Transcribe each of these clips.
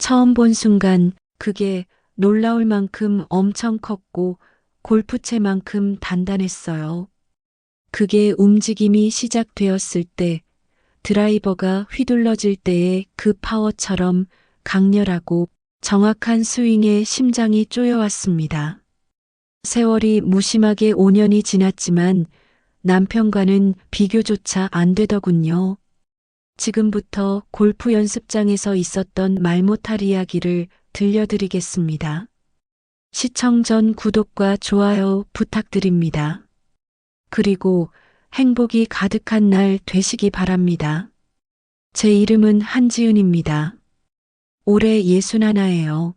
처음 본 순간 그게 놀라울 만큼 엄청 컸고 골프채만큼 단단했어요. 그게 움직임이 시작되었을 때 드라이버가 휘둘러질 때의 그 파워처럼 강렬하고 정확한 스윙에 심장이 쪼여왔습니다. 세월이 무심하게 5년이 지났지만 남편과는 비교조차 안 되더군요. 지금부터 골프 연습장에서 있었던 말 못할 이야기를 들려드리겠습니다. 시청 전 구독과 좋아요 부탁드립니다. 그리고 행복이 가득한 날 되시기 바랍니다. 제 이름은 한지은입니다. 올해 61예요.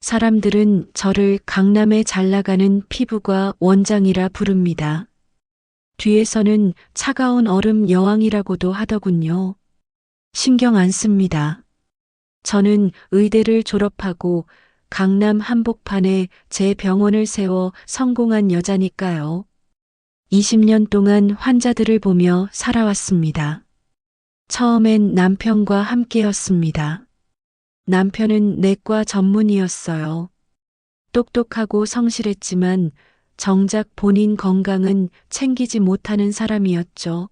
사람들은 저를 강남의 잘나가는 피부과 원장이라 부릅니다. 뒤에서는 차가운 얼음 여왕이라고도 하더군요. 신경 안 씁니다. 저는 의대를 졸업하고 강남 한복판에 제 병원을 세워 성공한 여자니까요. 20년 동안 환자들을 보며 살아왔습니다. 처음엔 남편과 함께였습니다. 남편은 내과 전문의였어요. 똑똑하고 성실했지만 정작 본인 건강은 챙기지 못하는 사람이었죠.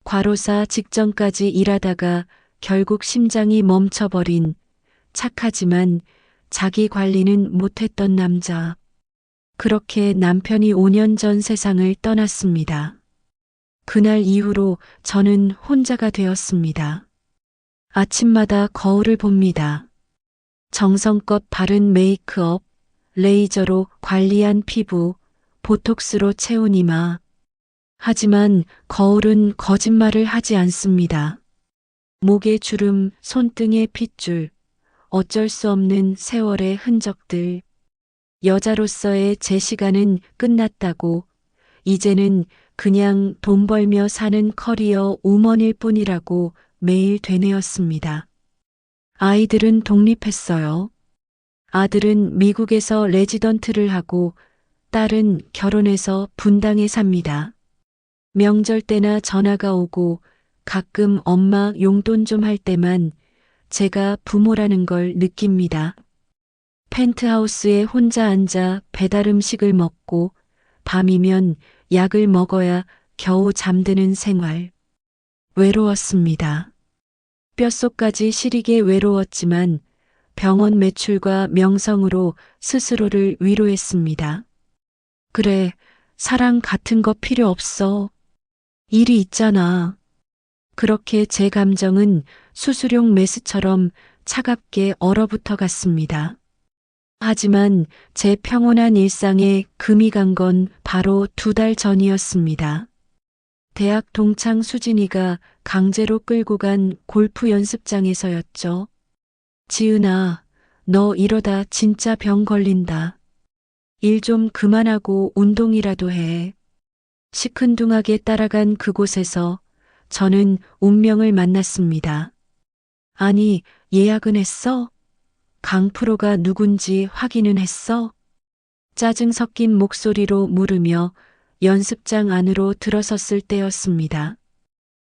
과로사 직전까지 일하다가 결국 심장이 멈춰버린 착하지만 자기 관리는 못했던 남자. 그렇게 남편이 5년 전 세상을 떠났습니다. 그날 이후로 저는 혼자가 되었습니다. 아침마다 거울을 봅니다. 정성껏 바른 메이크업, 레이저로 관리한 피부, 보톡스로 채운 이마. 하지만 거울은 거짓말을 하지 않습니다. 목의 주름, 손등의 핏줄, 어쩔 수 없는 세월의 흔적들. 여자로서의 제 시간은 끝났다고, 이제는 그냥 돈 벌며 사는 커리어 우먼일 뿐이라고 매일 되뇌었습니다. 아이들은 독립했어요. 아들은 미국에서 레지던트를 하고 딸은 결혼해서 분당에 삽니다. 명절 때나 전화가 오고 가끔 엄마 용돈 좀 할 때만 제가 부모라는 걸 느낍니다. 펜트하우스에 혼자 앉아 배달 음식을 먹고 밤이면 약을 먹어야 겨우 잠드는 생활. 외로웠습니다. 뼛속까지 시리게 외로웠지만 병원 매출과 명성으로 스스로를 위로했습니다. 그래, 사랑 같은 거 필요 없어. 일이 있잖아. 그렇게 제 감정은 수수용 메스처럼 차갑게 얼어붙어 갔습니다. 하지만 제 평온한 일상에 금이 간 건 바로 2달 전이었습니다. 대학 동창 수진이가 강제로 끌고 간 골프 연습장에서였죠. 지은아, 너 이러다 진짜 병 걸린다. 일 좀 그만하고 운동이라도 해. 시큰둥하게 따라간 그곳에서 저는 운명을 만났습니다. 아니, 예약은 했어? 강 프로가 누군지 확인은 했어? 짜증 섞인 목소리로 물으며 연습장 안으로 들어섰을 때였습니다.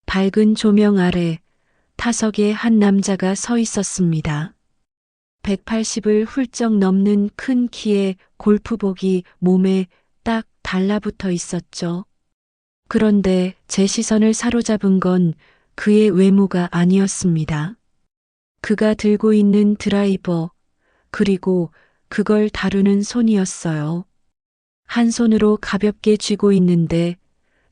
밝은 조명 아래 타석에 한 남자가 서 있었습니다. 180을 훌쩍 넘는 큰 키에 골프복이 몸에 딱 달라붙어 있었죠. 그런데 제 시선을 사로잡은 건 그의 외모가 아니었습니다. 그가 들고 있는 드라이버, 그리고 그걸 다루는 손이었어요. 한 손으로 가볍게 쥐고 있는데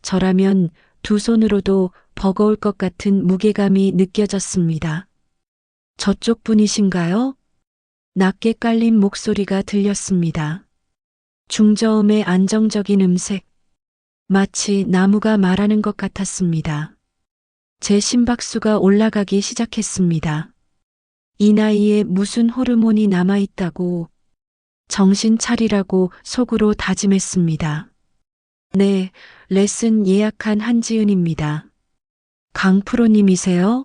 저라면 2 손으로도 버거울 것 같은 무게감이 느껴졌습니다. 저쪽 분이신가요? 낮게 깔린 목소리가 들렸습니다. 중저음의 안정적인 음색, 마치 나무가 말하는 것 같았습니다. 제 심박수가 올라가기 시작했습니다. 이 나이에 무슨 호르몬이 남아있다고, 정신 차리라고 속으로 다짐했습니다. 네, 레슨 예약한 한지은입니다. 강 프로님이세요?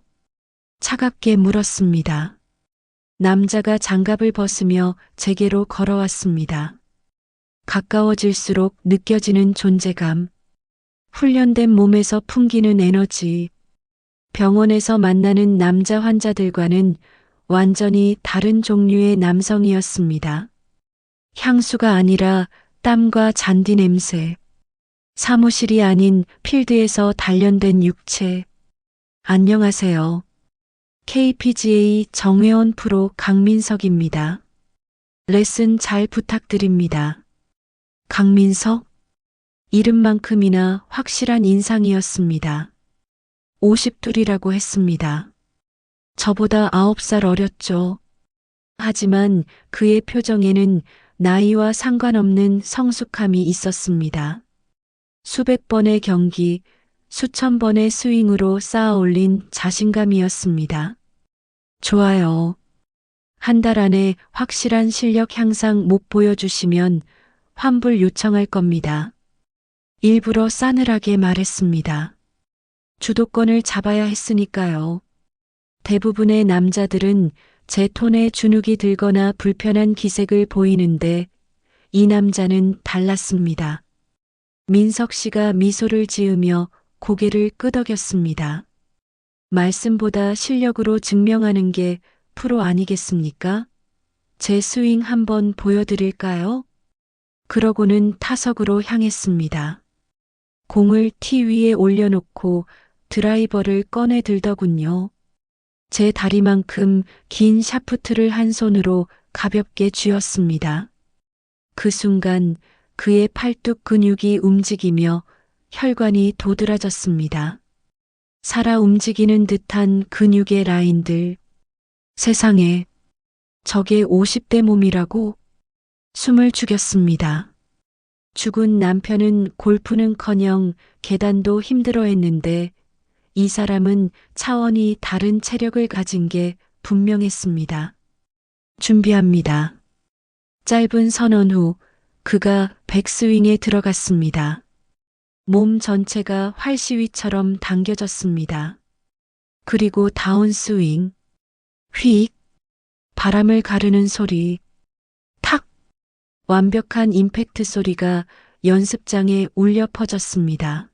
차갑게 물었습니다. 남자가 장갑을 벗으며 제게로 걸어왔습니다. 가까워질수록 느껴지는 존재감, 훈련된 몸에서 풍기는 에너지, 병원에서 만나는 남자 환자들과는 완전히 다른 종류의 남성이었습니다. 향수가 아니라 땀과 잔디 냄새, 사무실이 아닌 필드에서 단련된 육체. 안녕하세요. KPGA 정회원 프로 강민석입니다. 레슨 잘 부탁드립니다. 강민석? 이름만큼이나 확실한 인상이었습니다. 50둘이라고 했습니다. 저보다 9살 어렸죠. 하지만 그의 표정에는 나이와 상관없는 성숙함이 있었습니다. 수백 번의 경기, 수천 번의 스윙으로 쌓아 올린 자신감이었습니다. 좋아요. 한 달 안에 확실한 실력 향상 못 보여주시면 환불 요청할 겁니다. 일부러 싸늘하게 말했습니다. 주도권을 잡아야 했으니까요. 대부분의 남자들은 제 톤에 주눅이 들거나 불편한 기색을 보이는데 이 남자는 달랐습니다. 민석 씨가 미소를 지으며 고개를 끄덕였습니다. 말씀보다 실력으로 증명하는 게 프로 아니겠습니까? 제 스윙 한번 보여드릴까요? 그러고는 타석으로 향했습니다. 공을 티 위에 올려놓고 드라이버를 꺼내 들더군요. 제 다리만큼 긴 샤프트를 한 손으로 가볍게 쥐었습니다. 그 순간 그의 팔뚝 근육이 움직이며 혈관이 도드라졌습니다. 살아 움직이는 듯한 근육의 라인들. 세상에, 저게 50대 몸이라고? 숨을 죽였습니다. 죽은 남편은 골프는커녕 계단도 힘들어했는데 이 사람은 차원이 다른 체력을 가진 게 분명했습니다. 준비합니다. 짧은 선언 후 그가 백스윙에 들어갔습니다. 몸 전체가 활시위처럼 당겨졌습니다. 그리고 다운스윙, 휙, 바람을 가르는 소리, 탁, 완벽한 임팩트 소리가 연습장에 울려 퍼졌습니다.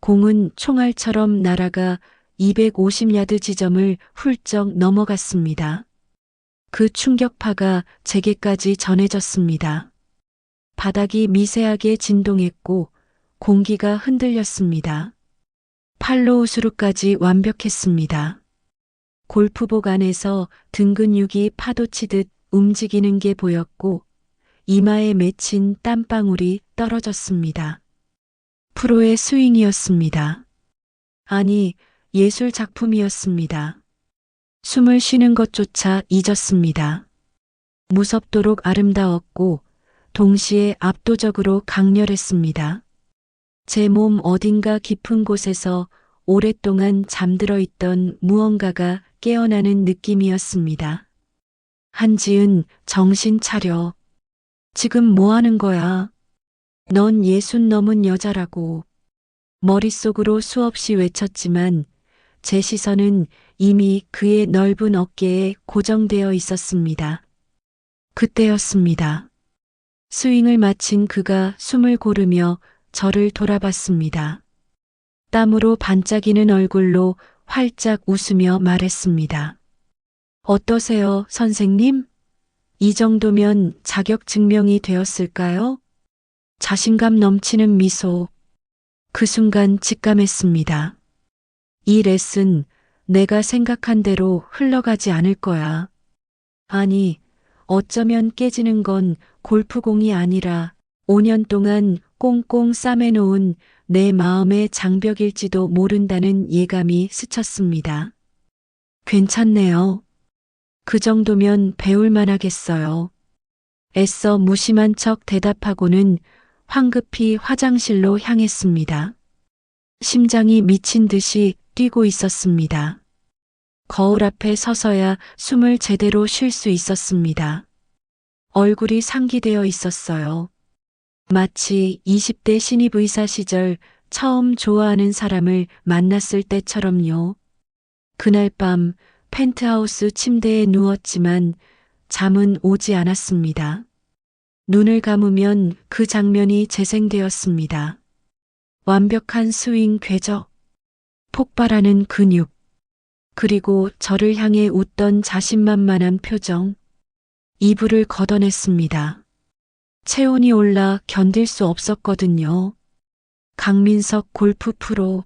공은 총알처럼 날아가 250야드 지점을 훌쩍 넘어갔습니다. 그 충격파가 제게까지 전해졌습니다. 바닥이 미세하게 진동했고 공기가 흔들렸습니다. 팔로우 스루까지 완벽했습니다. 골프복 안에서 등 근육이 파도치듯 움직이는 게 보였고 이마에 맺힌 땀방울이 떨어졌습니다. 프로의 스윙이었습니다. 아니, 예술 작품이었습니다. 숨을 쉬는 것조차 잊었습니다. 무섭도록 아름다웠고 동시에 압도적으로 강렬했습니다. 제 몸 어딘가 깊은 곳에서 오랫동안 잠들어 있던 무언가가 깨어나는 느낌이었습니다. 한지은, 정신 차려. 지금 뭐 하는 거야? 넌 60 넘은 여자라고. 머릿속으로 수없이 외쳤지만 제 시선은 이미 그의 넓은 어깨에 고정되어 있었습니다. 그때였습니다. 스윙을 마친 그가 숨을 고르며 저를 돌아봤습니다. 땀으로 반짝이는 얼굴로 활짝 웃으며 말했습니다. 어떠세요, 선생님? 이 정도면 자격 증명이 되었을까요? 자신감 넘치는 미소. 그 순간 직감했습니다. 이 레슨 내가 생각한 대로 흘러가지 않을 거야. 아니, 어쩌면 깨지는 건 골프공이 아니라 5년 동안 꽁꽁 싸매놓은 내 마음의 장벽일지도 모른다는 예감이 스쳤습니다. 괜찮네요. 그 정도면 배울만 하겠어요. 애써 무심한 척 대답하고는 황급히 화장실로 향했습니다. 심장이 미친 듯이 뛰고 있었습니다. 거울 앞에 서서야 숨을 제대로 쉴 수 있었습니다. 얼굴이 상기되어 있었어요. 마치 20대 신입의사 시절 처음 좋아하는 사람을 만났을 때처럼요. 그날 밤 펜트하우스 침대에 누웠지만 잠은 오지 않았습니다. 눈을 감으면 그 장면이 재생되었습니다. 완벽한 스윙 궤적, 폭발하는 근육, 그리고 저를 향해 웃던 자신만만한 표정. 이불을 걷어냈습니다. 체온이 올라 견딜 수 없었거든요. 강민석 골프 프로.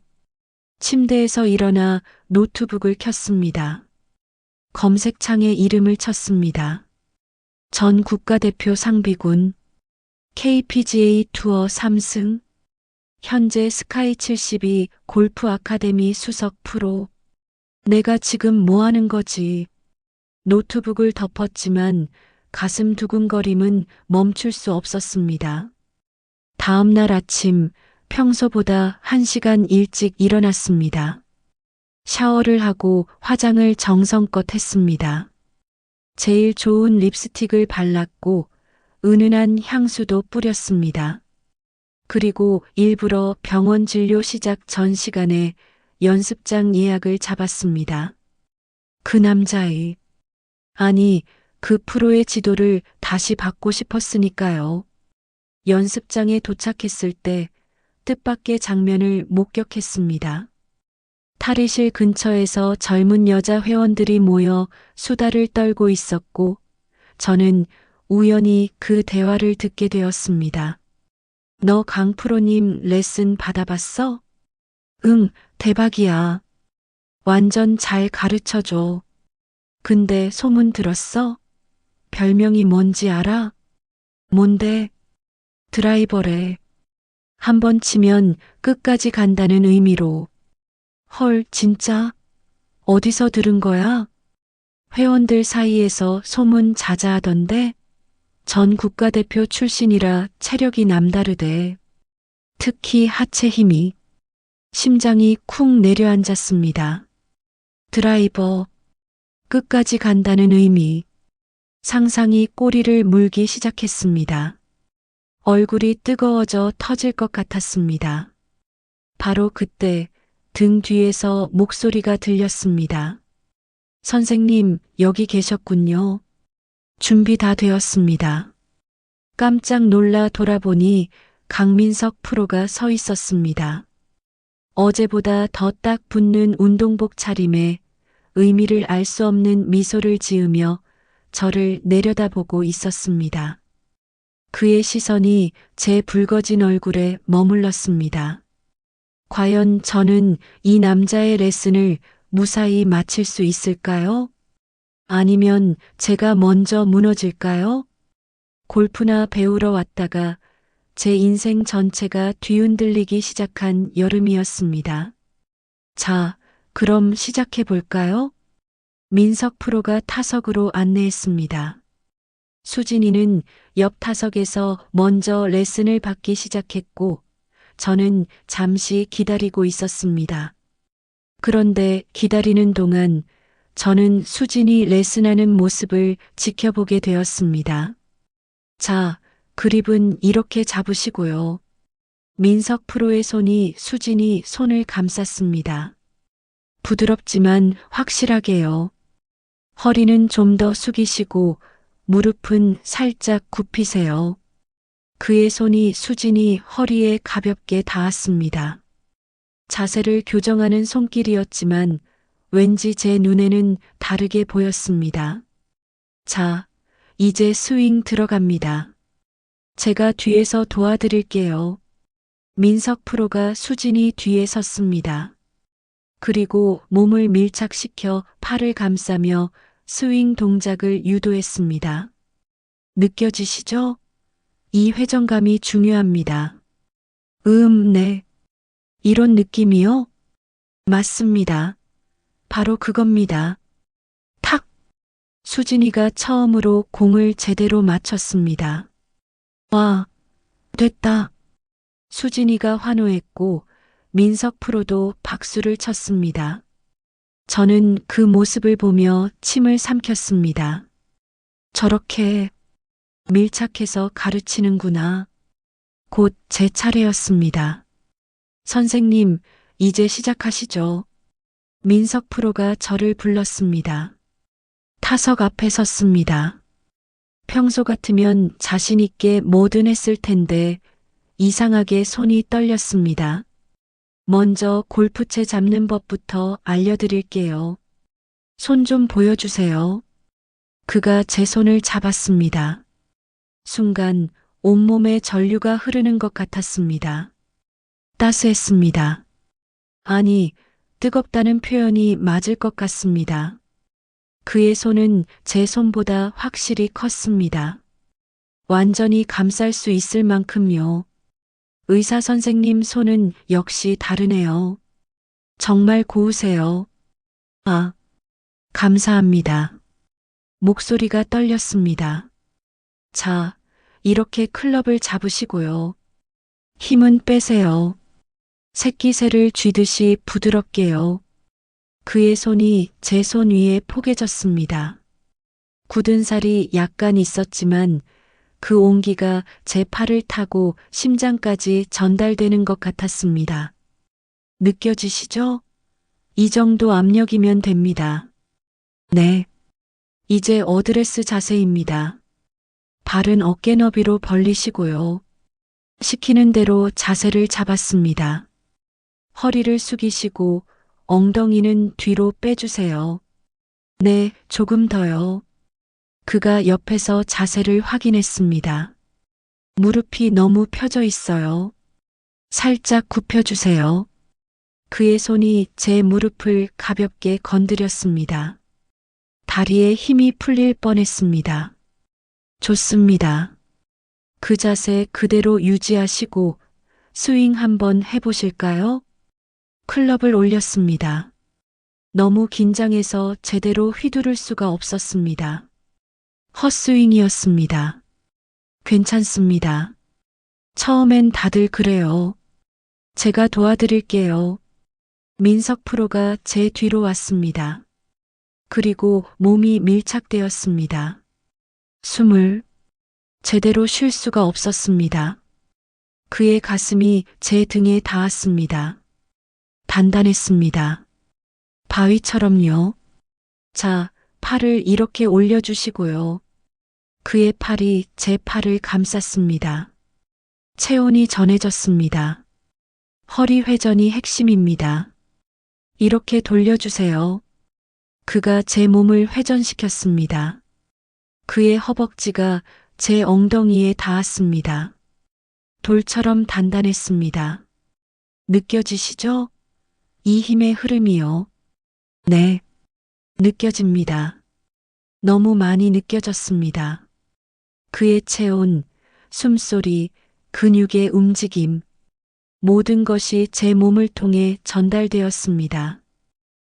침대에서 일어나 노트북을 켰습니다. 검색창에 이름을 쳤습니다. 전 국가대표 상비군. KPGA 투어 3승. 현재 스카이 72 골프 아카데미 수석 프로. 내가 지금 뭐 하는 거지? 노트북을 덮었지만 가슴 두근거림은 멈출 수 없었습니다. 다음 날 아침 평소보다 1시간 일찍 일어났습니다. 샤워를 하고 화장을 정성껏 했습니다. 제일 좋은 립스틱을 발랐고 은은한 향수도 뿌렸습니다. 그리고 일부러 병원 진료 시작 전 시간에 연습장 예약을 잡았습니다. 그 남자의, 아니, 그 프로의 지도를 다시 받고 싶었으니까요. 연습장에 도착했을 때 뜻밖의 장면을 목격했습니다. 탈의실 근처에서 젊은 여자 회원들이 모여 수다를 떨고 있었고, 저는 우연히 그 대화를 듣게 되었습니다. 너 강프로님 레슨 받아봤어? 응, 대박이야. 완전 잘 가르쳐줘. 근데 소문 들었어? 별명이 뭔지 알아? 뭔데? 드라이버래. 한 번 치면 끝까지 간다는 의미로. 헐, 진짜? 어디서 들은 거야? 회원들 사이에서 소문 자자하던데? 전 국가대표 출신이라 체력이 남다르대. 특히 하체 힘이. 심장이 쿵 내려앉았습니다. 드라이버. 끝까지 간다는 의미. 상상이 꼬리를 물기 시작했습니다. 얼굴이 뜨거워져 터질 것 같았습니다. 바로 그때 등 뒤에서 목소리가 들렸습니다. 선생님, 여기 계셨군요. 준비 다 되었습니다. 깜짝 놀라 돌아보니 강민석 프로가 서 있었습니다. 어제보다 더 딱 붙는 운동복 차림에 의미를 알 수 없는 미소를 지으며 저를 내려다보고 있었습니다. 그의 시선이 제 붉어진 얼굴에 머물렀습니다. 과연 저는 이 남자의 레슨을 무사히 마칠 수 있을까요? 아니면 제가 먼저 무너질까요? 골프나 배우러 왔다가 제 인생 전체가 뒤흔들리기 시작한 여름이었습니다. 자, 그럼 시작해 볼까요? 민석 프로가 타석으로 안내했습니다. 수진이는 옆 타석에서 먼저 레슨을 받기 시작했고, 저는 잠시 기다리고 있었습니다. 그런데 기다리는 동안 저는 수진이 레슨하는 모습을 지켜보게 되었습니다. 자, 그립은 이렇게 잡으시고요. 민석 프로의 손이 수진이 손을 감쌌습니다. 부드럽지만 확실하게요. 허리는 좀 더 숙이시고 무릎은 살짝 굽히세요. 그의 손이 수진이 허리에 가볍게 닿았습니다. 자세를 교정하는 손길이었지만 왠지 제 눈에는 다르게 보였습니다. 자, 이제 스윙 들어갑니다. 제가 뒤에서 도와드릴게요. 민석 프로가 수진이 뒤에 섰습니다. 그리고 몸을 밀착시켜 팔을 감싸며 스윙 동작을 유도했습니다. 느껴지시죠? 이 회전감이 중요합니다. 네. 이런 느낌이요? 맞습니다. 바로 그겁니다. 탁! 수진이가 처음으로 공을 제대로 맞췄습니다. 와, 됐다. 수진이가 환호했고 민석 프로도 박수를 쳤습니다. 저는 그 모습을 보며 침을 삼켰습니다. 저렇게 밀착해서 가르치는구나. 곧 제 차례였습니다. 선생님, 이제 시작하시죠. 민석 프로가 저를 불렀습니다. 타석 앞에 섰습니다. 평소 같으면 자신 있게 뭐든 했을 텐데 이상하게 손이 떨렸습니다. 먼저 골프채 잡는 법부터 알려드릴게요. 손 좀 보여주세요. 그가 제 손을 잡았습니다. 순간 온몸에 전류가 흐르는 것 같았습니다. 따스했습니다. 아니, 뜨겁다는 표현이 맞을 것 같습니다. 그의 손은 제 손보다 확실히 컸습니다. 완전히 감쌀 수 있을 만큼요. 의사 선생님 손은 역시 다르네요. 정말 고우세요. 아, 감사합니다. 목소리가 떨렸습니다. 자, 이렇게 클럽을 잡으시고요. 힘은 빼세요. 새끼새를 쥐듯이 부드럽게요. 그의 손이 제 손 위에 포개졌습니다. 굳은 살이 약간 있었지만 그 온기가 제 팔을 타고 심장까지 전달되는 것 같았습니다. 느껴지시죠? 이 정도 압력이면 됩니다. 네. 이제 어드레스 자세입니다. 발은 어깨 너비로 벌리시고요. 시키는 대로 자세를 잡았습니다. 허리를 숙이시고 엉덩이는 뒤로 빼주세요. 네, 조금 더요. 그가 옆에서 자세를 확인했습니다. 무릎이 너무 펴져 있어요. 살짝 굽혀주세요. 그의 손이 제 무릎을 가볍게 건드렸습니다. 다리에 힘이 풀릴 뻔했습니다. 좋습니다. 그 자세 그대로 유지하시고 스윙 한번 해보실까요? 클럽을 올렸습니다. 너무 긴장해서 제대로 휘두를 수가 없었습니다. 헛스윙이었습니다. 괜찮습니다. 처음엔 다들 그래요. 제가 도와드릴게요. 민석 프로가 제 뒤로 왔습니다. 그리고 몸이 밀착되었습니다. 숨을 제대로 쉴 수가 없었습니다. 그의 가슴이 제 등에 닿았습니다. 단단했습니다. 바위처럼요. 자, 팔을 이렇게 올려주시고요. 그의 팔이 제 팔을 감쌌습니다. 체온이 전해졌습니다. 허리 회전이 핵심입니다. 이렇게 돌려주세요. 그가 제 몸을 회전시켰습니다. 그의 허벅지가 제 엉덩이에 닿았습니다. 돌처럼 단단했습니다. 느껴지시죠? 이 힘의 흐름이요. 네, 느껴집니다. 너무 많이 느껴졌습니다. 그의 체온, 숨소리, 근육의 움직임, 모든 것이 제 몸을 통해 전달되었습니다.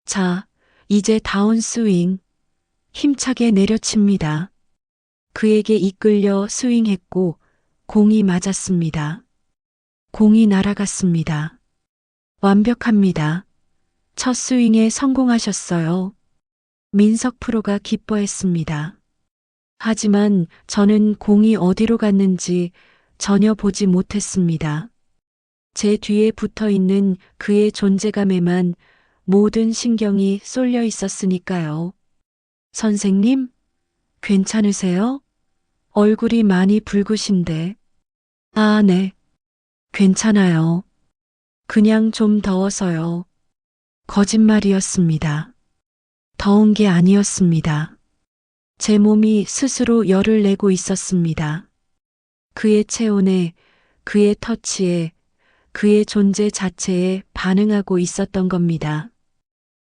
자, 이제 다운스윙, 힘차게 내려칩니다. 그에게 이끌려 스윙했고 공이 맞았습니다. 공이 날아갔습니다. 완벽합니다. 첫 스윙에 성공하셨어요. 민석 프로가 기뻐했습니다. 하지만 저는 공이 어디로 갔는지 전혀 보지 못했습니다. 제 뒤에 붙어 있는 그의 존재감에만 모든 신경이 쏠려 있었으니까요. 선생님, 괜찮으세요? 얼굴이 많이 붉으신데. 아, 네. 괜찮아요. 그냥 좀 더워서요. 거짓말이었습니다. 더운 게 아니었습니다. 제 몸이 스스로 열을 내고 있었습니다. 그의 체온에, 그의 터치에, 그의 존재 자체에 반응하고 있었던 겁니다.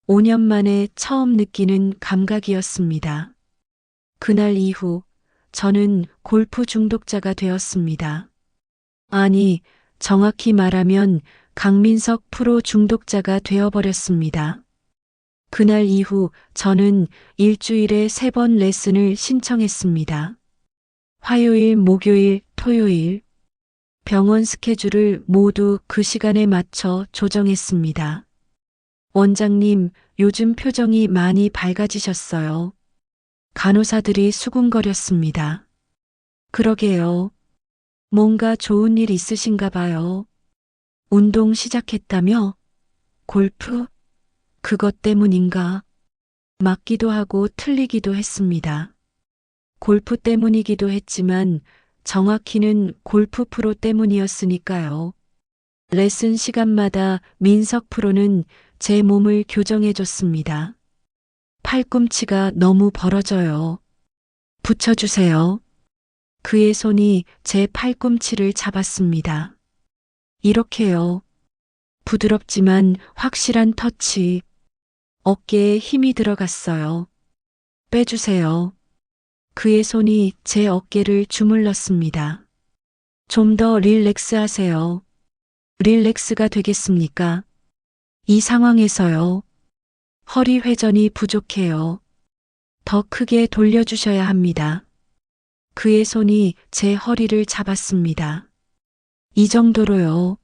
5년 만에 처음 느끼는 감각이었습니다. 그날 이후 저는 골프 중독자가 되었습니다. 아니, 정확히 말하면 강민석 프로 중독자가 되어버렸습니다. 그날 이후 저는 일주일에 3번 레슨을 신청했습니다. 화요일, 목요일, 토요일. 병원 스케줄을 모두 그 시간에 맞춰 조정했습니다. 원장님, 요즘 표정이 많이 밝아지셨어요. 간호사들이 수군거렸습니다. 그러게요. 뭔가 좋은 일 있으신가 봐요. 운동 시작했다며? 골프? 그것 때문인가? 맞기도 하고 틀리기도 했습니다. 골프 때문이기도 했지만 정확히는 골프 프로 때문이었으니까요. 레슨 시간마다 민석 프로는 제 몸을 교정해 줬습니다. 팔꿈치가 너무 벌어져요. 붙여주세요. 그의 손이 제 팔꿈치를 잡았습니다. 이렇게요. 부드럽지만 확실한 터치. 어깨에 힘이 들어갔어요. 빼주세요. 그의 손이 제 어깨를 주물렀습니다. 좀 더 릴렉스 하세요. 릴렉스가 되겠습니까? 이 상황에서요. 허리 회전이 부족해요. 더 크게 돌려주셔야 합니다. 그의 손이 제 허리를 잡았습니다. 이 정도로요.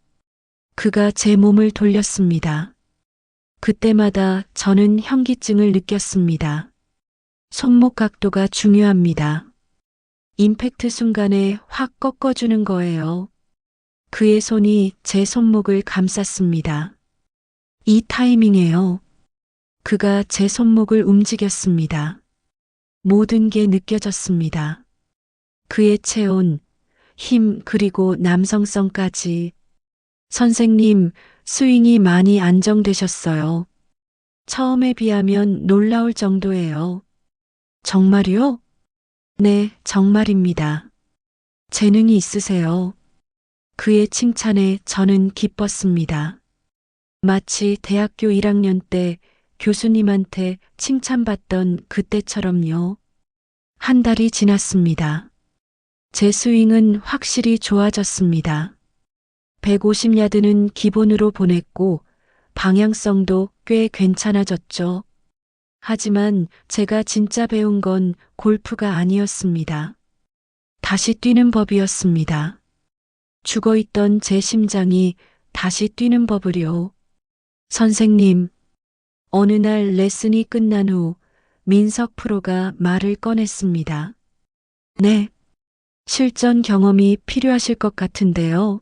그가 제 몸을 돌렸습니다. 그때마다 저는 현기증을 느꼈습니다. 손목 각도가 중요합니다. 임팩트 순간에 확 꺾어주는 거예요. 그의 손이 제 손목을 감쌌습니다. 이 타이밍에요. 그가 제 손목을 움직였습니다. 모든 게 느껴졌습니다. 그의 체온, 힘 그리고 남성성까지. 선생님, 스윙이 많이 안정되셨어요. 처음에 비하면 놀라울 정도예요. 정말요? 네, 정말입니다. 재능이 있으세요. 그의 칭찬에 저는 기뻤습니다. 마치 대학교 1학년 때 교수님한테 칭찬받던 그때처럼요. 한 달이 지났습니다. 제 스윙은 확실히 좋아졌습니다. 150야드는 기본으로 보냈고 방향성도 꽤 괜찮아졌죠. 하지만 제가 진짜 배운 건 골프가 아니었습니다. 다시 뛰는 법이었습니다. 죽어있던 제 심장이 다시 뛰는 법을요. 선생님, 어느 날 레슨이 끝난 후 민석 프로가 말을 꺼냈습니다. 네, 실전 경험이 필요하실 것 같은데요.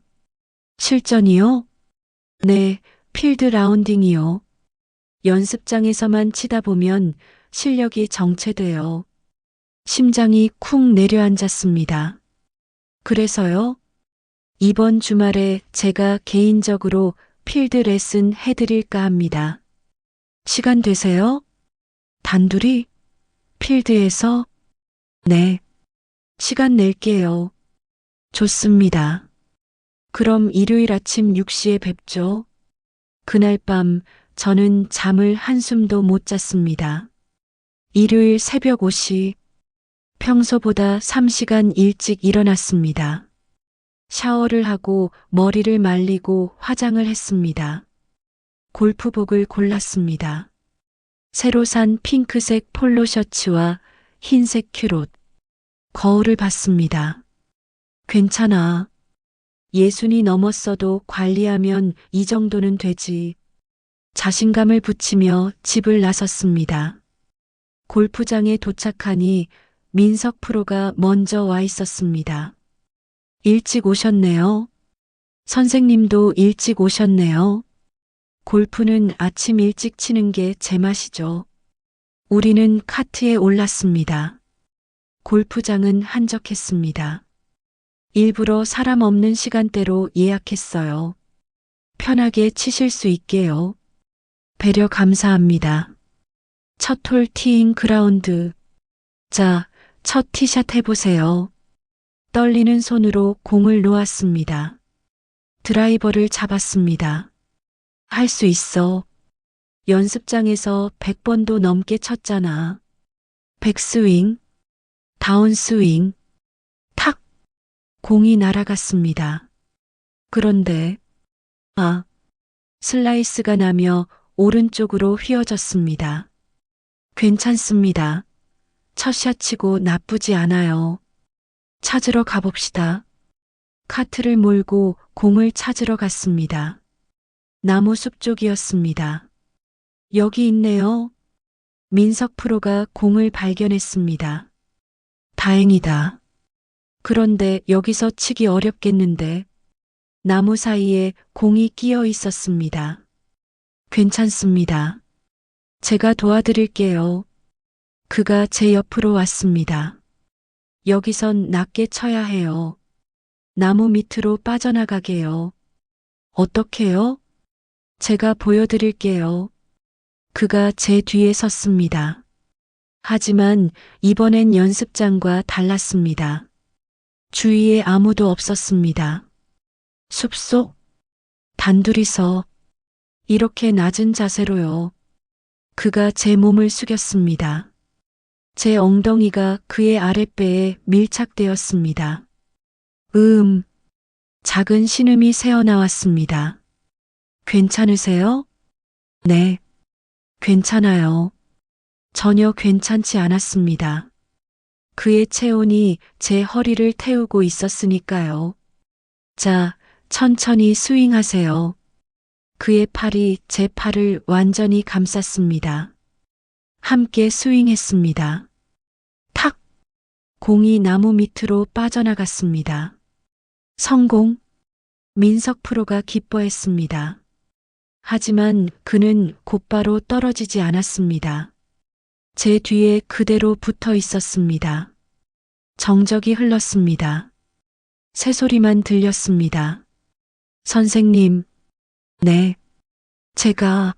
실전이요? 네, 필드 라운딩이요. 연습장에서만 치다 보면 실력이 정체돼요. 심장이 쿵 내려앉았습니다. 그래서요? 이번 주말에 제가 개인적으로 필드 레슨 해드릴까 합니다. 시간 되세요? 단둘이? 필드에서? 네. 시간 낼게요. 좋습니다. 그럼 일요일 아침 6시에 뵙죠. 그날 밤 저는 잠을 한숨도 못 잤습니다. 일요일 새벽 5시, 평소보다 3시간 일찍 일어났습니다. 샤워를 하고 머리를 말리고 화장을 했습니다. 골프복을 골랐습니다. 새로 산 핑크색 폴로 셔츠와 흰색 큐롯. 거울을 봤습니다. 괜찮아. 예순이 넘었어도 관리하면 이 정도는 되지. 자신감을 붙이며 집을 나섰습니다. 골프장에 도착하니 민석 프로가 먼저 와 있었습니다. 일찍 오셨네요. 선생님도 일찍 오셨네요. 골프는 아침 일찍 치는 게 제 맛이죠. 우리는 카트에 올랐습니다. 골프장은 한적했습니다. 일부러 사람 없는 시간대로 예약했어요. 편하게 치실 수 있게요. 배려 감사합니다. 첫 홀 티잉 그라운드. 자, 첫 티샷 해보세요. 떨리는 손으로 공을 놓았습니다. 드라이버를 잡았습니다. 할 수 있어. 연습장에서 100번도 넘게 쳤잖아. 백스윙, 다운스윙, 탁! 공이 날아갔습니다. 그런데, 슬라이스가 나며 오른쪽으로 휘어졌습니다. 괜찮습니다. 첫 샷 치고 나쁘지 않아요. 찾으러 가봅시다. 카트를 몰고 공을 찾으러 갔습니다. 나무 숲 쪽이었습니다. 여기 있네요. 민석 프로가 공을 발견했습니다. 다행이다. 그런데 여기서 치기 어렵겠는데. 나무 사이에 공이 끼어 있었습니다. 괜찮습니다. 제가 도와드릴게요. 그가 제 옆으로 왔습니다. 여기선 낮게 쳐야 해요. 나무 밑으로 빠져나가게요. 어떻게요? 제가 보여드릴게요. 그가 제 뒤에 섰습니다. 하지만 이번엔 연습장과 달랐습니다. 주위에 아무도 없었습니다. 숲속, 단둘이서, 이렇게 낮은 자세로요. 그가 제 몸을 숙였습니다. 제 엉덩이가 그의 아랫배에 밀착되었습니다. 작은 신음이 새어나왔습니다. 괜찮으세요? 네, 괜찮아요. 전혀 괜찮지 않았습니다. 그의 체온이 제 허리를 태우고 있었으니까요. 자, 천천히 스윙하세요. 그의 팔이 제 팔을 완전히 감쌌습니다. 함께 스윙했습니다. 탁! 공이 나무 밑으로 빠져나갔습니다. 성공! 민석 프로가 기뻐했습니다. 하지만 그는 곧바로 떨어지지 않았습니다. 제 뒤에 그대로 붙어 있었습니다. 정적이 흘렀습니다. 새소리만 들렸습니다. 선생님, 네, 제가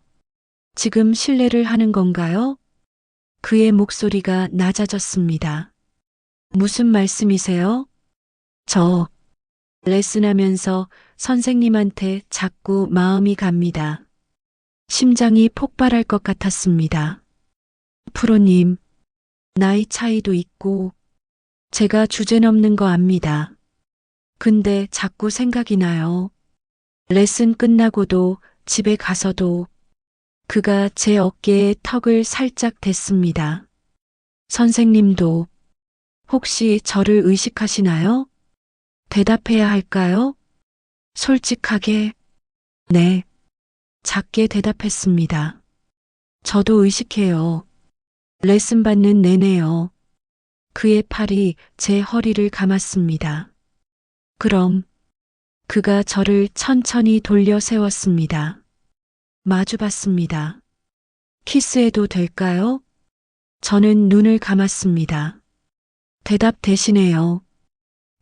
지금 실례를 하는 건가요? 그의 목소리가 낮아졌습니다. 무슨 말씀이세요? 저 레슨하면서 선생님한테 자꾸 마음이 갑니다. 심장이 폭발할 것 같았습니다. 프로님, 나이 차이도 있고 제가 주제넘는 거 압니다. 근데 자꾸 생각이 나요. 레슨 끝나고도 집에 가서도 그가 제 어깨에 턱을 살짝 댔습니다. 선생님도 혹시 저를 의식하시나요? 대답해야 할까요? 솔직하게, 네. 작게 대답했습니다. 저도 의식해요. 레슨 받는 내내요. 그의 팔이 제 허리를 감았습니다. 그럼 그가 저를 천천히 돌려 세웠습니다. 마주 봤습니다. 키스해도 될까요? 저는 눈을 감았습니다. 대답 대신에요.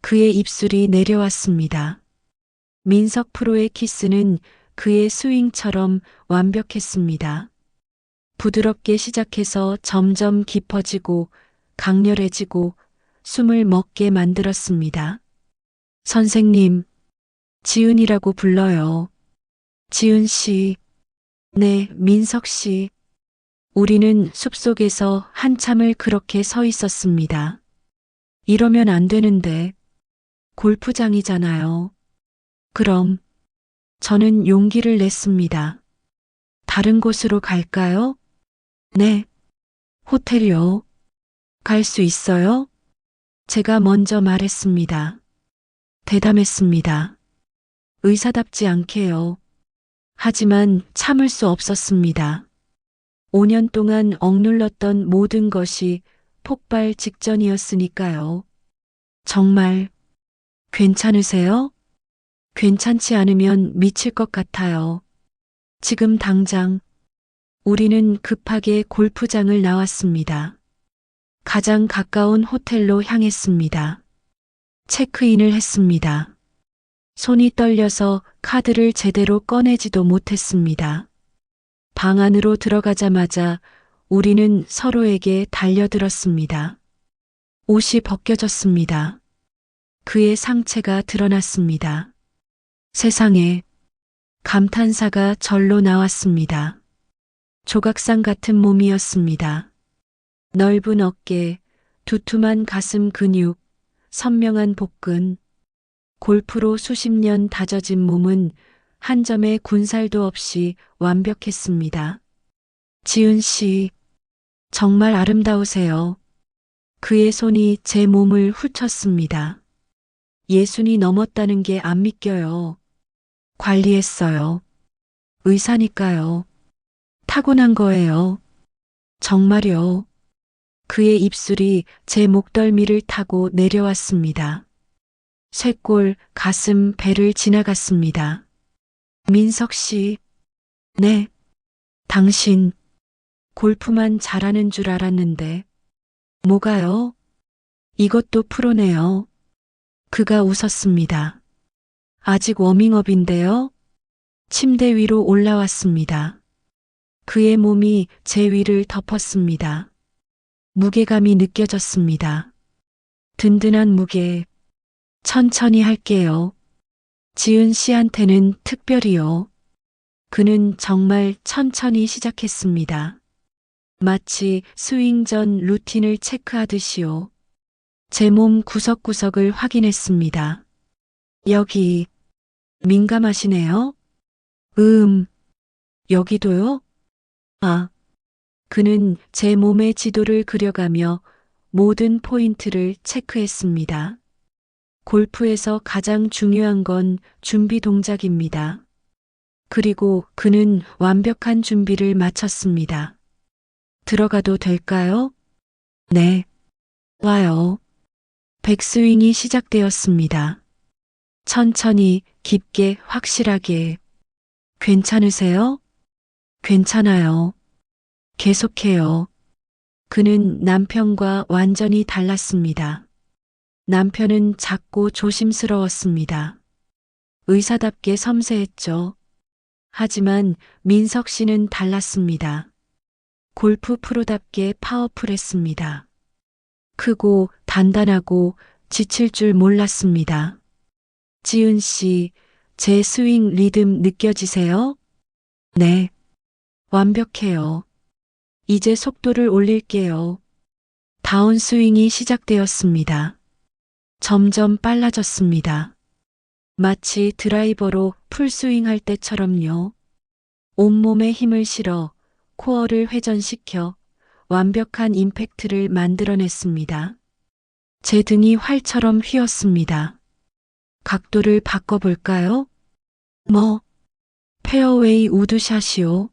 그의 입술이 내려왔습니다. 민석 프로의 키스는 그의 스윙처럼 완벽했습니다. 부드럽게 시작해서 점점 깊어지고 강렬해지고 숨을 먹게 만들었습니다. 선생님, 지은이라고 불러요. 지은 씨. 네, 민석 씨. 우리는 숲속에서 한참을 그렇게 서 있었습니다. 이러면 안 되는데. 골프장이잖아요. 그럼 저는 용기를 냈습니다. 다른 곳으로 갈까요? 네. 호텔이요. 갈 수 있어요? 제가 먼저 말했습니다. 대담했습니다. 의사답지 않게요. 하지만 참을 수 없었습니다. 5년 동안 억눌렀던 모든 것이 폭발 직전이었으니까요. 정말 괜찮으세요? 괜찮지 않으면 미칠 것 같아요. 지금 당장 우리는 급하게 골프장을 나왔습니다. 가장 가까운 호텔로 향했습니다. 체크인을 했습니다. 손이 떨려서 카드를 제대로 꺼내지도 못했습니다. 방 안으로 들어가자마자 우리는 서로에게 달려들었습니다. 옷이 벗겨졌습니다. 그의 상체가 드러났습니다. 세상에, 감탄사가 절로 나왔습니다. 조각상 같은 몸이었습니다. 넓은 어깨, 두툼한 가슴 근육, 선명한 복근, 골프로 수십 년 다져진 몸은 한 점의 군살도 없이 완벽했습니다. 지은 씨, 정말 아름다우세요. 그의 손이 제 몸을 훑었습니다. 예순이 넘었다는 게 안 믿겨요. 관리했어요. 의사니까요. 타고난 거예요. 정말요. 그의 입술이 제 목덜미를 타고 내려왔습니다. 쇄골, 가슴, 배를 지나갔습니다. 민석 씨. 네. 당신, 골프만 잘하는 줄 알았는데. 뭐가요? 이것도 프로네요. 그가 웃었습니다. 아직 워밍업인데요. 침대 위로 올라왔습니다. 그의 몸이 제 위를 덮었습니다. 무게감이 느껴졌습니다. 든든한 무게. 천천히 할게요. 지은 씨한테는 특별히요. 그는 정말 천천히 시작했습니다. 마치 스윙 전 루틴을 체크하듯이요. 제 몸 구석구석을 확인했습니다. 여기 민감하시네요? 여기도요? 아, 그는 제 몸의 지도를 그려가며 모든 포인트를 체크했습니다. 골프에서 가장 중요한 건 준비 동작입니다. 그리고 그는 완벽한 준비를 마쳤습니다. 들어가도 될까요? 네. 와요. 백스윙이 시작되었습니다. 천천히, 깊게, 확실하게. 괜찮으세요? 괜찮아요. 계속해요. 그는 남편과 완전히 달랐습니다. 남편은 작고 조심스러웠습니다. 의사답게 섬세했죠. 하지만 민석 씨는 달랐습니다. 골프 프로답게 파워풀했습니다. 크고 단단하고 지칠 줄 몰랐습니다. 지은 씨, 제 스윙 리듬 느껴지세요? 네. 완벽해요. 이제 속도를 올릴게요. 다운 스윙이 시작되었습니다. 점점 빨라졌습니다. 마치 드라이버로 풀스윙 할 때처럼요. 온몸에 힘을 실어 코어를 회전시켜 완벽한 임팩트를 만들어냈습니다. 제 등이 활처럼 휘었습니다. 각도를 바꿔볼까요? 페어웨이 우드샷이요.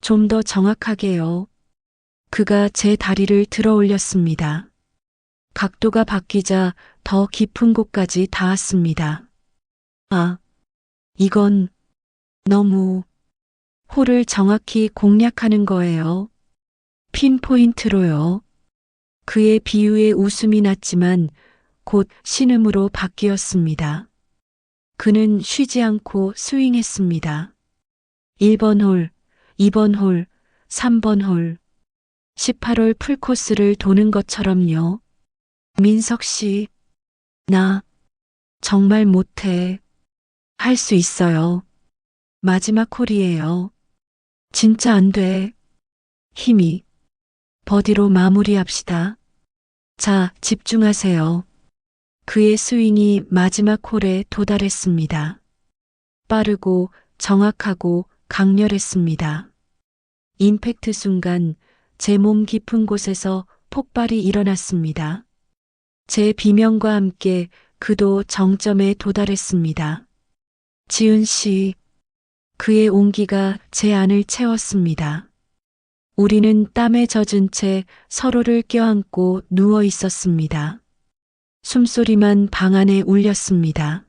좀 더 정확하게요. 그가 제 다리를 들어 올렸습니다. 각도가 바뀌자 더 깊은 곳까지 닿았습니다. 아, 이건 너무 홀을 정확히 공략하는 거예요. 핀포인트로요. 그의 비유에 웃음이 났지만 곧 신음으로 바뀌었습니다. 그는 쉬지 않고 스윙했습니다. 1번 홀, 2번 홀, 3번 홀, 18홀 풀코스를 도는 것처럼요. 민석 씨, 나 정말 못해. 할 수 있어요. 마지막 홀이에요. 진짜 안 돼. 힘이. 버디로 마무리합시다. 자, 집중하세요. 그의 스윙이 마지막 홀에 도달했습니다. 빠르고 정확하고 강렬했습니다. 임팩트 순간 제 몸 깊은 곳에서 폭발이 일어났습니다. 제 비명과 함께 그도 정점에 도달했습니다. 지은 씨, 그의 온기가 제 안을 채웠습니다. 우리는 땀에 젖은 채 서로를 껴안고 누워 있었습니다. 숨소리만 방 안에 울렸습니다.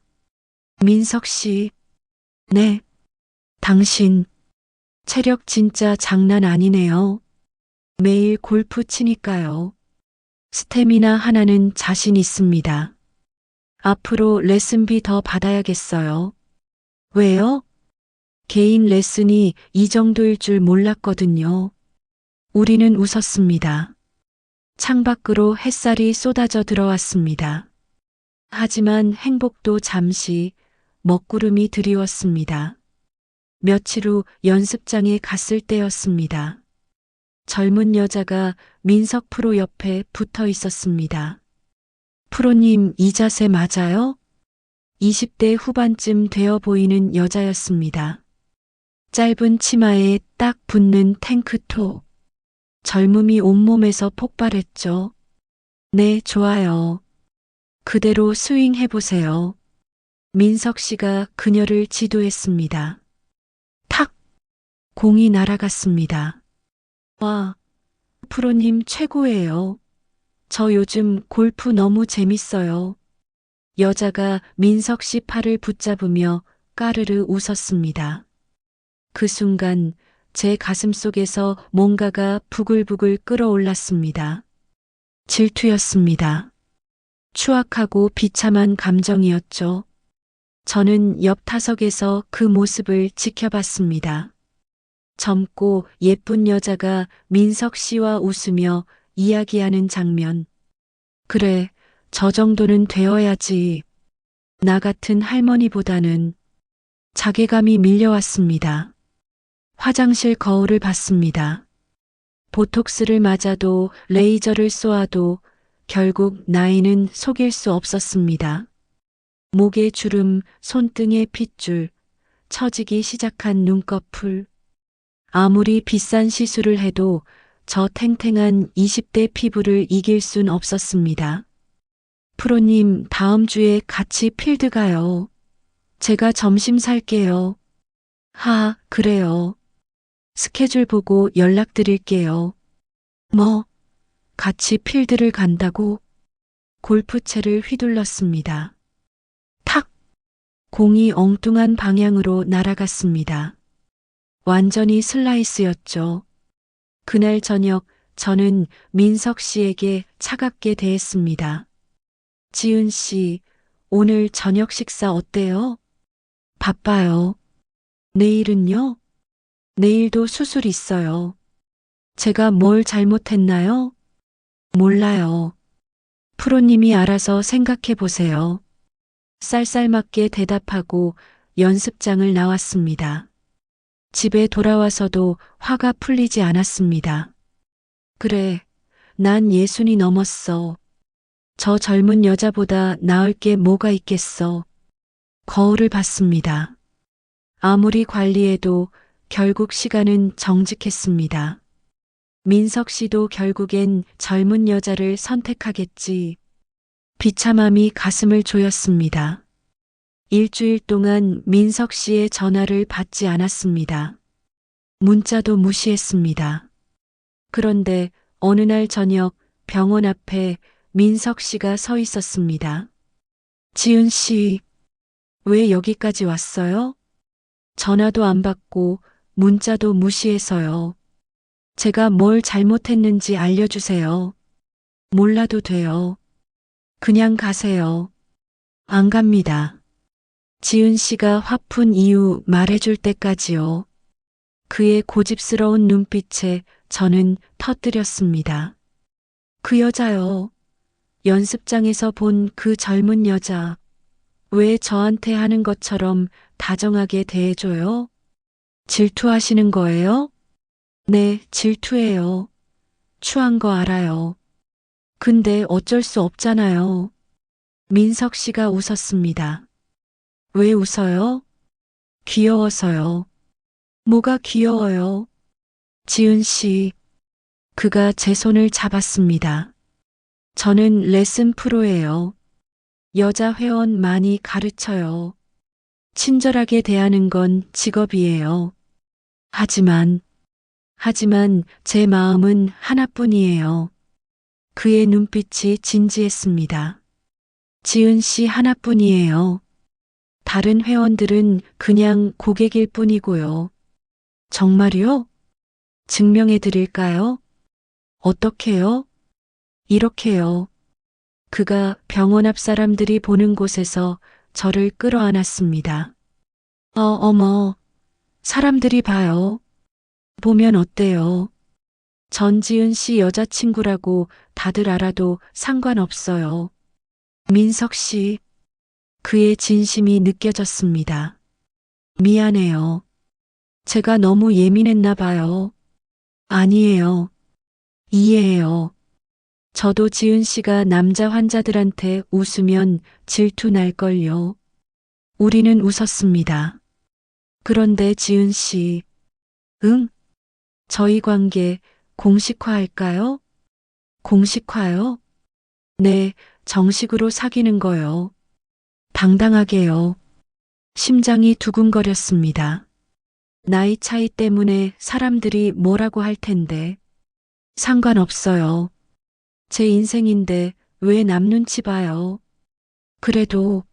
민석 씨, 네, 당신, 체력 진짜 장난 아니네요. 매일 골프 치니까요. 스태미나 하나는 자신 있습니다. 앞으로 레슨비 더 받아야겠어요. 왜요? 개인 레슨이 이 정도일 줄 몰랐거든요. 우리는 웃었습니다. 창밖으로 햇살이 쏟아져 들어왔습니다. 하지만 행복도 잠시 먹구름이 드리웠습니다. 며칠 후 연습장에 갔을 때였습니다. 젊은 여자가 민석 프로 옆에 붙어 있었습니다. 프로님, 이 자세 맞아요? 20대 후반쯤 되어 보이는 여자였습니다. 짧은 치마에 딱 붙는 탱크톱. 젊음이 온몸에서 폭발했죠. 네, 좋아요. 그대로 스윙해보세요. 민석 씨가 그녀를 지도했습니다. 탁! 공이 날아갔습니다. 와, 프로님 최고예요. 저 요즘 골프 너무 재밌어요. 여자가 민석 씨 팔을 붙잡으며 까르르 웃었습니다. 그 순간 제 가슴 속에서 뭔가가 부글부글 끓어올랐습니다. 질투였습니다. 추악하고 비참한 감정이었죠. 저는 옆 타석에서 그 모습을 지켜봤습니다. 젊고 예쁜 여자가 민석 씨와 웃으며 이야기하는 장면. 그래, 저 정도는 되어야지. 나 같은 할머니보다는 자괴감이 밀려왔습니다. 화장실 거울을 봤습니다. 보톡스를 맞아도 레이저를 쏘아도 결국 나이는 속일 수 없었습니다. 목에 주름, 손등에 핏줄, 처지기 시작한 눈꺼풀. 아무리 비싼 시술을 해도 저 탱탱한 20대 피부를 이길 순 없었습니다. 프로님, 다음 주에 같이 필드 가요. 제가 점심 살게요. 그래요. 스케줄 보고 연락드릴게요. 뭐, 같이 필드를 간다고? 골프채를 휘둘렀습니다. 탁! 공이 엉뚱한 방향으로 날아갔습니다. 완전히 슬라이스였죠. 그날 저녁 저는 민석 씨에게 차갑게 대했습니다. 지은 씨, 오늘 저녁 식사 어때요? 바빠요. 내일은요? 내일도 수술 있어요. 제가 뭘 잘못했나요? 몰라요. 프로님이 알아서 생각해 보세요. 쌀쌀맞게 대답하고 연습장을 나왔습니다. 집에 돌아와서도 화가 풀리지 않았습니다. 그래, 난 60이 넘었어. 저 젊은 여자보다 나을 게 뭐가 있겠어. 거울을 봤습니다. 아무리 관리해도 결국 시간은 정직했습니다. 민석 씨도 결국엔 젊은 여자를 선택하겠지. 비참함이 가슴을 조였습니다. 일주일 동안 민석 씨의 전화를 받지 않았습니다. 문자도 무시했습니다. 그런데 어느 날 저녁 병원 앞에 민석 씨가 서 있었습니다. 지은 씨, 왜 여기까지 왔어요? 전화도 안 받고 문자도 무시해서요. 제가 뭘 잘못했는지 알려주세요. 몰라도 돼요. 그냥 가세요. 안 갑니다. 지은 씨가 화푼 이유 말해줄 때까지요. 그의 고집스러운 눈빛에 저는 터뜨렸습니다. 그 여자요. 연습장에서 본 그 젊은 여자. 왜 저한테 하는 것처럼 다정하게 대해줘요? 질투하시는 거예요? 네, 질투해요. 추한 거 알아요. 근데 어쩔 수 없잖아요. 민석 씨가 웃었습니다. 왜 웃어요? 귀여워서요. 뭐가 귀여워요? 지은 씨, 그가 제 손을 잡았습니다. 저는 레슨 프로예요. 여자 회원 많이 가르쳐요. 친절하게 대하는 건 직업이에요. 하지만 제 마음은 하나뿐이에요. 그의 눈빛이 진지했습니다. 지은 씨 하나뿐이에요. 다른 회원들은 그냥 고객일 뿐이고요. 정말요? 증명해 드릴까요? 어떻게요? 이렇게요. 그가 병원 앞 사람들이 보는 곳에서 저를 끌어안았습니다. 어머, 사람들이 봐요. 보면 어때요? 전지은 씨 여자친구라고 다들 알아도 상관없어요. 민석 씨, 그의 진심이 느껴졌습니다. 미안해요. 제가 너무 예민했나 봐요. 아니에요. 이해해요. 저도 지은 씨가 남자 환자들한테 웃으면 질투 날걸요. 우리는 웃었습니다. 그런데 지은 씨, 응? 저희 관계 공식화할까요? 공식화요? 네, 정식으로 사귀는 거요. 당당하게요. 심장이 두근거렸습니다. 나이 차이 때문에 사람들이 뭐라고 할 텐데. 상관없어요. 제 인생인데 왜 남 눈치 봐요? 그래도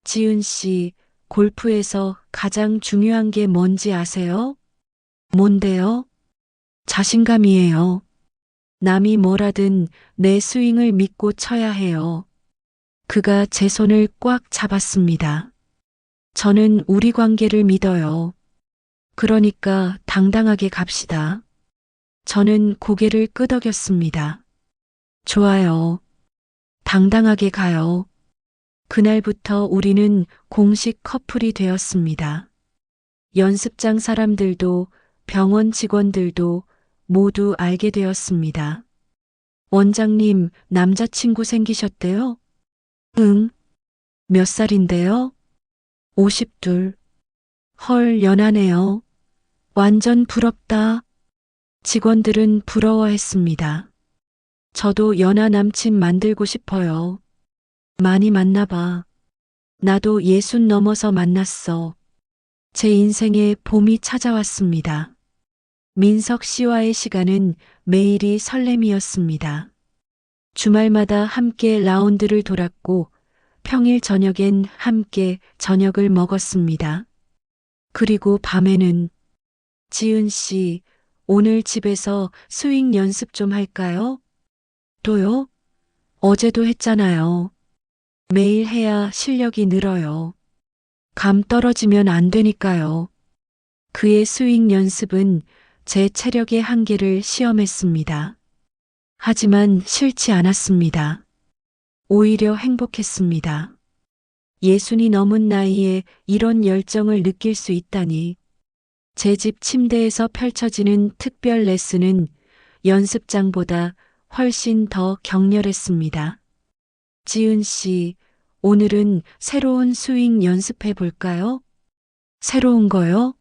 지은 씨, 골프에서 가장 중요한 게 뭔지 아세요? 뭔데요? 자신감이에요. 남이 뭐라든 내 스윙을 믿고 쳐야 해요. 그가 제 손을 꽉 잡았습니다. 저는 우리 관계를 믿어요. 그러니까 당당하게 갑시다. 저는 고개를 끄덕였습니다. 좋아요. 당당하게 가요. 그날부터 우리는 공식 커플이 되었습니다. 연습장 사람들도 병원 직원들도 모두 알게 되었습니다. 원장님, 남자친구 생기셨대요? 응. 몇 살인데요? 52. 헐, 연하네요. 완전 부럽다. 직원들은 부러워했습니다. 저도 연하 남친 만들고 싶어요. 많이 만나봐. 나도 60 넘어서 만났어. 제 인생에 봄이 찾아왔습니다. 민석 씨와의 시간은 매일이 설렘이었습니다. 주말마다 함께 라운드를 돌았고 평일 저녁엔 함께 저녁을 먹었습니다. 그리고 밤에는 지은 씨, 오늘 집에서 스윙 연습 좀 할까요? 또요? 어제도 했잖아요. 매일 해야 실력이 늘어요. 감 떨어지면 안 되니까요. 그의 스윙 연습은 제 체력의 한계를 시험했습니다. 하지만 싫지 않았습니다. 오히려 행복했습니다. 60이 넘은 나이에 이런 열정을 느낄 수 있다니. 제 집 침대에서 펼쳐지는 특별 레슨은 연습장보다 훨씬 더 격렬했습니다. 지은 씨, 오늘은 새로운 스윙 연습해 볼까요? 새로운 거요?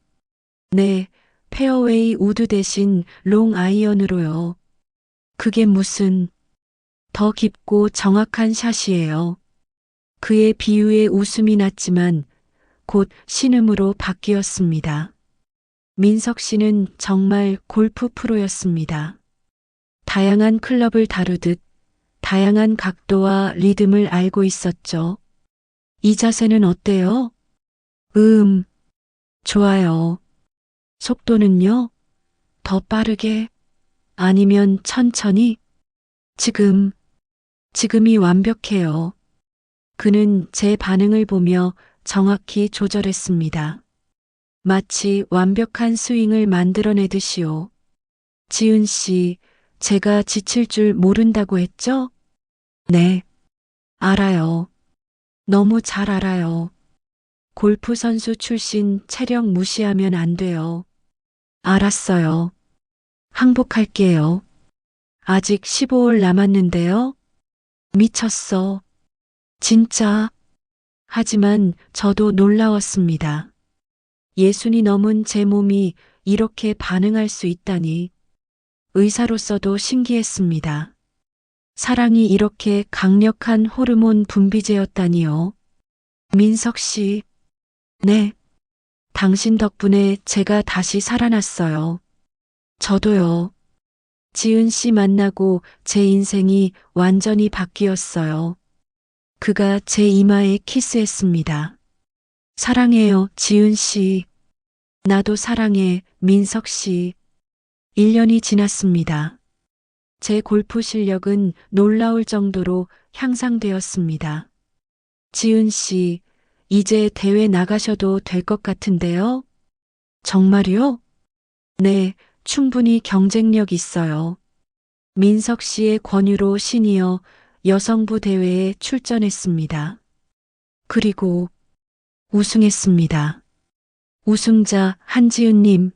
네, 페어웨이 우드 대신 롱 아이언으로요. 그게 무슨 더 깊고 정확한 샷이에요. 그의 비유에 웃음이 났지만 곧 신음으로 바뀌었습니다. 민석 씨는 정말 골프 프로였습니다. 다양한 클럽을 다루듯 다양한 각도와 리듬을 알고 있었죠. 이 자세는 어때요? 좋아요. 속도는요? 더 빠르게? 아니면 천천히? 지금이 완벽해요. 그는 제 반응을 보며 정확히 조절했습니다. 마치 완벽한 스윙을 만들어내듯이요. 지은 씨, 제가 지칠 줄 모른다고 했죠? 네, 알아요. 너무 잘 알아요. 골프 선수 출신 체력 무시하면 안 돼요. 알았어요. 항복할게요. 아직 15홀 남았는데요. 미쳤어. 진짜. 하지만 저도 놀라웠습니다. 60이 넘은 제 몸이 이렇게 반응할 수 있다니. 의사로서도 신기했습니다. 사랑이 이렇게 강력한 호르몬 분비제였다니요. 민석 씨. 네. 당신 덕분에 제가 다시 살아났어요. 저도요. 지은 씨 만나고 제 인생이 완전히 바뀌었어요. 그가 제 이마에 키스했습니다. 사랑해요, 지은 씨. 나도 사랑해, 민석 씨. 1년이 지났습니다. 제 골프 실력은 놀라울 정도로 향상되었습니다. 지은 씨, 이제 대회 나가셔도 될 것 같은데요? 정말요? 네, 충분히 경쟁력 있어요. 민석 씨의 권유로 시니어 여성부 대회에 출전했습니다. 그리고 우승했습니다. 우승자 한지은님,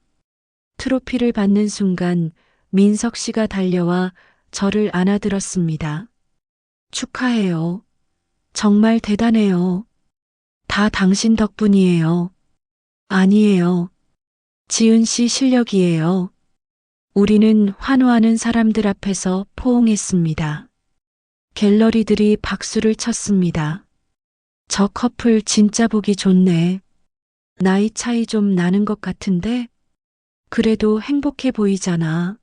트로피를 받는 순간 민석 씨가 달려와 저를 안아들었습니다. 축하해요. 정말 대단해요. 다 당신 덕분이에요. 아니에요. 지은 씨 실력이에요. 우리는 환호하는 사람들 앞에서 포옹했습니다. 갤러리들이 박수를 쳤습니다. 저 커플 진짜 보기 좋네. 나이 차이 좀 나는 것 같은데? 그래도 행복해 보이잖아.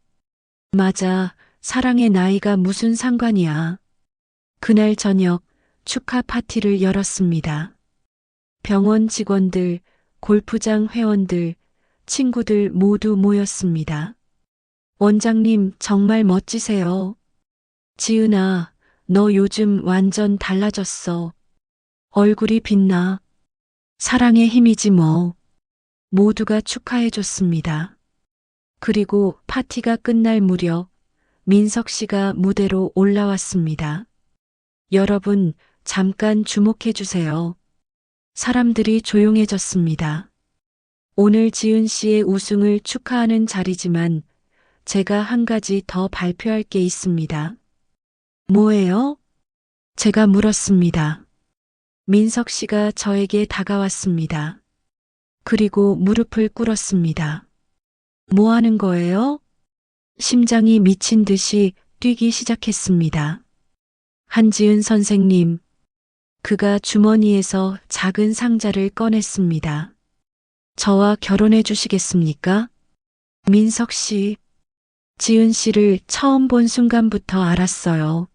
맞아, 사랑의 나이가 무슨 상관이야. 그날 저녁 축하 파티를 열었습니다. 병원 직원들, 골프장 회원들, 친구들 모두 모였습니다. 원장님 정말 멋지세요. 지은아, 너 요즘 완전 달라졌어. 얼굴이 빛나. 사랑의 힘이지 뭐. 모두가 축하해줬습니다. 그리고 파티가 끝날 무렵 민석 씨가 무대로 올라왔습니다. 여러분, 잠깐 주목해 주세요. 사람들이 조용해졌습니다. 오늘 지은 씨의 우승을 축하하는 자리지만 제가 한 가지 더 발표할 게 있습니다. 뭐예요? 제가 물었습니다. 민석 씨가 저에게 다가왔습니다. 그리고 무릎을 꿇었습니다. 뭐 하는 거예요? 심장이 미친 듯이 뛰기 시작했습니다. 한지은 선생님, 그가 주머니에서 작은 상자를 꺼냈습니다. 저와 결혼해 주시겠습니까? 민석 씨, 지은 씨를 처음 본 순간부터 알았어요.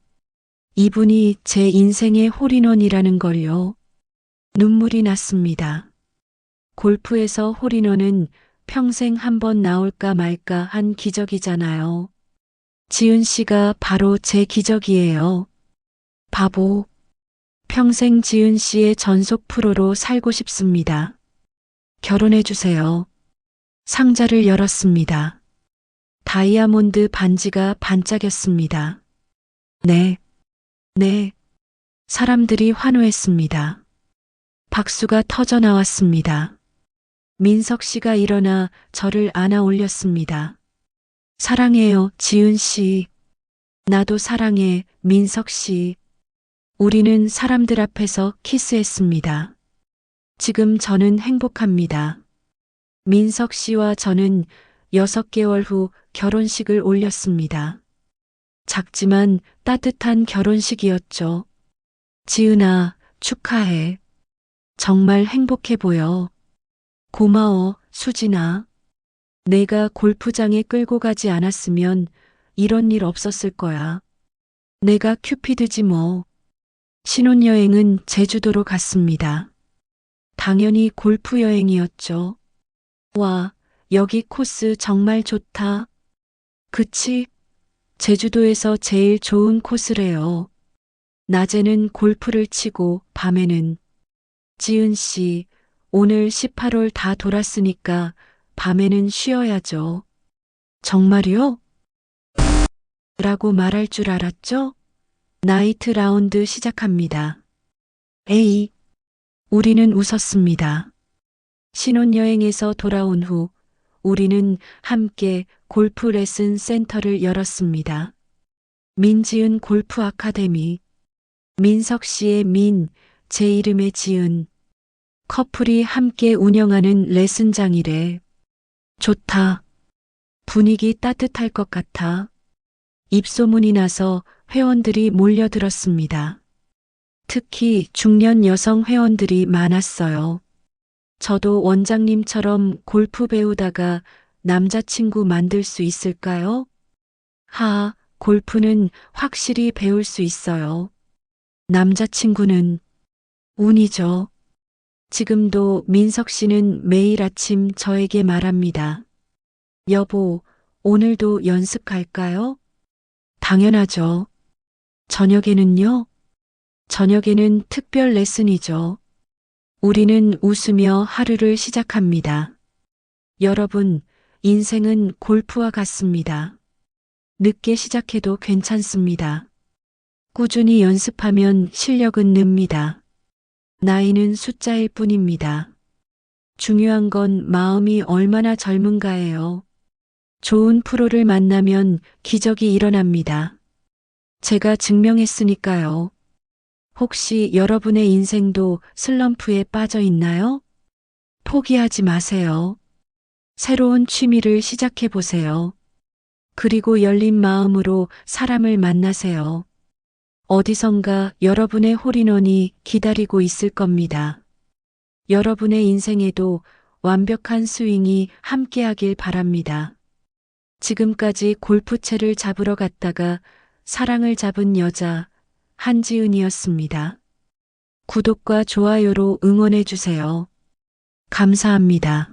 이분이 제 인생의 홀인원이라는 걸요. 눈물이 났습니다. 골프에서 홀인원은 평생 한 번 나올까 말까 한 기적이잖아요. 지은 씨가 바로 제 기적이에요. 바보. 평생 지은 씨의 전속 프로로 살고 싶습니다. 결혼해 주세요. 상자를 열었습니다. 다이아몬드 반지가 반짝였습니다. 네, 네. 사람들이 환호했습니다. 박수가 터져 나왔습니다. 민석 씨가 일어나 저를 안아 올렸습니다. 사랑해요, 지은 씨. 나도 사랑해, 민석 씨. 우리는 사람들 앞에서 키스했습니다. 지금 저는 행복합니다. 민석 씨와 저는 6개월 후 결혼식을 올렸습니다. 작지만 따뜻한 결혼식이었죠. 지은아, 축하해. 정말 행복해 보여. 고마워, 수진아. 내가 골프장에 끌고 가지 않았으면 이런 일 없었을 거야. 내가 큐피드지 뭐. 신혼여행은 제주도로 갔습니다. 당연히 골프 여행이었죠. 와, 여기 코스 정말 좋다. 그치? 제주도에서 제일 좋은 코스래요. 낮에는 골프를 치고 밤에는. 지은 씨, 오늘 18홀 다 돌았으니까 밤에는 쉬어야죠. 정말요? 라고 말할 줄 알았죠? 나이트 라운드 시작합니다. 에이, 우리는 웃었습니다. 신혼여행에서 돌아온 후 우리는 함께 골프 레슨 센터를 열었습니다. 민지은 골프 아카데미. 민석 씨의 민, 제 이름의 지은. 커플이 함께 운영하는 레슨장이래. 좋다. 분위기 따뜻할 것 같아. 입소문이 나서 회원들이 몰려들었습니다. 특히 중년 여성 회원들이 많았어요. 저도 원장님처럼 골프 배우다가 남자친구 만들 수 있을까요? 골프는 확실히 배울 수 있어요. 남자친구는 운이죠. 지금도 민석 씨는 매일 아침 저에게 말합니다. 여보, 오늘도 연습 갈까요? 당연하죠. 저녁에는요? 저녁에는 특별 레슨이죠. 우리는 웃으며 하루를 시작합니다. 여러분, 인생은 골프와 같습니다. 늦게 시작해도 괜찮습니다. 꾸준히 연습하면 실력은 늡니다. 나이는 숫자일 뿐입니다. 중요한 건 마음이 얼마나 젊은가예요. 좋은 프로를 만나면 기적이 일어납니다. 제가 증명했으니까요. 혹시 여러분의 인생도 슬럼프에 빠져 있나요? 포기하지 마세요. 새로운 취미를 시작해 보세요. 그리고 열린 마음으로 사람을 만나세요. 어디선가 여러분의 홀인원이 기다리고 있을 겁니다. 여러분의 인생에도 완벽한 스윙이 함께하길 바랍니다. 지금까지 골프채를 잡으러 갔다가 사랑을 잡은 여자 한지은이었습니다. 구독과 좋아요로 응원해 주세요. 감사합니다.